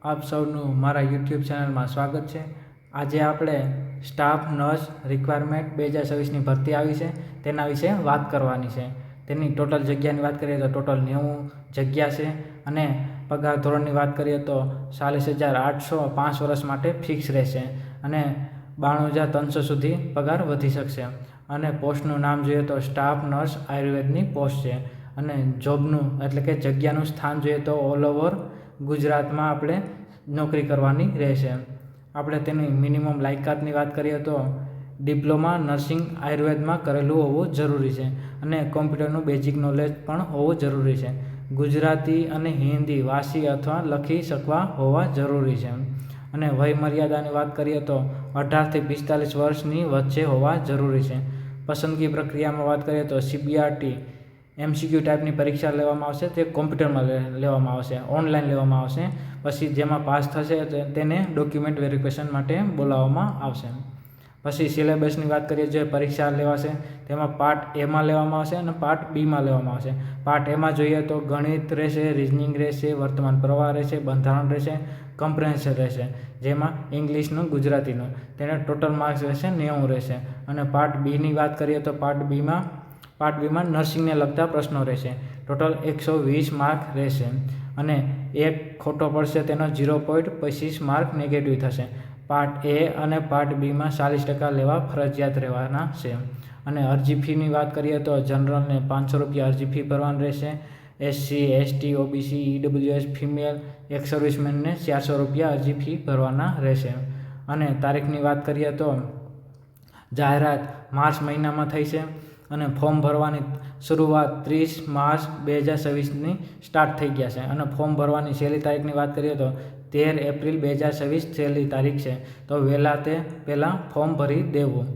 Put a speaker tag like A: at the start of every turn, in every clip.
A: આપ સૌનું મારા યુટ્યુબ ચેનલમાં સ્વાગત છે। આજે આપણે સ્ટાફ નર્સ રિક્વાયરમેન્ટ 2026ની ભરતી આવી છે તેના વિશે વાત કરવાની છે। તેની ટોટલ જગ્યાની વાત કરીએ તો ટોટલ 90 જગ્યા છે અને પગાર ધોરણની વાત કરીએ તો 40,800 5 વર્ષ માટે ફિક્સ રહેશે અને 92,300 સુધી પગાર વધી શકશે। અને પોસ્ટનું નામ જોઈએ તો સ્ટાફ નર્સ આયુર્વેદની પોસ્ટ છે અને જોબનું એટલે કે જગ્યાનું સ્થાન જોઈએ તો ઓલ ઓવર ગુજરાતમાં આપણે નોકરી કરવાની રહેશે। આપણે તેની મિનિમમ લાયકાતની વાત કરીએ તો ડિપ્લોમા નર્સિંગ આયુર્વેદમાં કરેલું હોવું જરૂરી છે અને કોમ્પ્યુટરનું બેઝિક નોલેજ પણ હોવું જરૂરી છે। ગુજરાતી અને હિન્દી વાંચી અથવા લખી શકવા હોવા જરૂરી છે અને વય મર્યાદાની વાત કરીએ તો 18 થી 45 વર્ષની વચ્ચે હોવા જરૂરી છે। પસંદગી પ્રક્રિયામાં વાત કરીએ તો CBRT MCQ ટાઈપની પરીક્ષા લેવામાં આવશે, તે કોમ્પ્યુટરમાં લેવામાં આવશે, ઓનલાઈન લેવામાં આવશે। પછી જેમાં પાસ થશે તેને ડોક્યુમેન્ટ વેરિફિકેશન માટે બોલાવવામાં આવશે। પછી સિલેબસની વાત કરીએ જે પરીક્ષા લેવાશે તેમાં પાર્ટ એમાં લેવામાં આવશે અને પાર્ટ બીમાં લેવામાં આવશે। પાર્ટ એમાં જોઈએ તો ગણિત રહેશે, રીઝનિંગ રહેશે, વર્તમાન પ્રવાહ રહેશે, બંધારણ રહેશે, કમ્પ્રેહેન્શન રહેશે, જેમાં ઇંગ્લિશનું ગુજરાતીનું તેને ટોટલ માર્ક્સ રહેશે 90 રહેશે। અને પાર્ટ બીની વાત કરીએ તો પાર્ટ બીમાં નર્સિંગને લગતા પ્રશ્નો રહેશે, ટોટલ 120 માર્ક રહેશે અને એક ખોટો પડશે તેનો 0.25 માર્ક નેગેટિવ થશે। પાર્ટ એ અને પાર્ટ બીમાં 40% લેવા ફરજિયાત રહેવાના છે। અને અરજી ફીની વાત કરીએ તો જનરલને 500 રૂપિયા અરજી ફી ભરવાની રહેશે, SC ST OBC EWS female ex સર્વિસમેનને 400 રૂપિયા અરજી ફી ભરવાના રહેશે। અને તારીખની વાત કરીએ તો જાહેરાત માર્ચ મહિનામાં થઈ છે અને ફોર્મ ભરવાની શરૂઆત 30 માર્ચ 2026ની સ્ટાર્ટ થઈ ગયા છે અને ફોર્મ ભરવાની છેલ્લી તારીખની વાત કરીએ તો 13 એપ્રિલ 2026 છેલ્લી તારીખ છે, તો વહેલા તે પહેલાં ફોર્મ ભરી દેવું।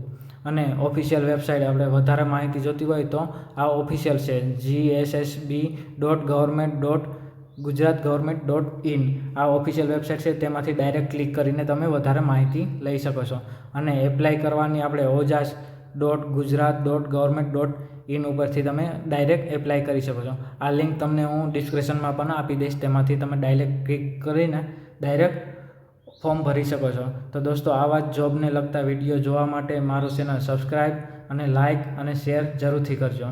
A: અને ઓફિશિયલ વેબસાઇટ આપણે વધારે માહિતી જોતી હોય તો આ ઓફિશિયલ છે gssb.government.gujaratgovernment.in આ ઓફિશિયલ વેબસાઇટ છે, તેમાંથી ડાયરેક્ટ ક્લિક કરીને તમે વધારે માહિતી લઈ શકો છો। અને એપ્લાય કરવાની આપણે ojas.gujarat.government.in ઉપરથી તમે ડાયરેક્ટ એપ્લાય કરી શકો છો। આ લિંક તમને હું ડિસ્ક્રિપ્શનમાં પણ આપી દઈશ, તેમાંથી તમે ડાયરેક્ટ ક્લિક કરીને ડાયરેક્ટ ફોર્મ ભરી શકો છો। તો દોસ્તો આવા જ જોબને લગતા વિડીયો જોવા માટે મારું ચેનલ સબસ્ક્રાઈબ અને લાઇક અને શેર જરૂરથી કરજો।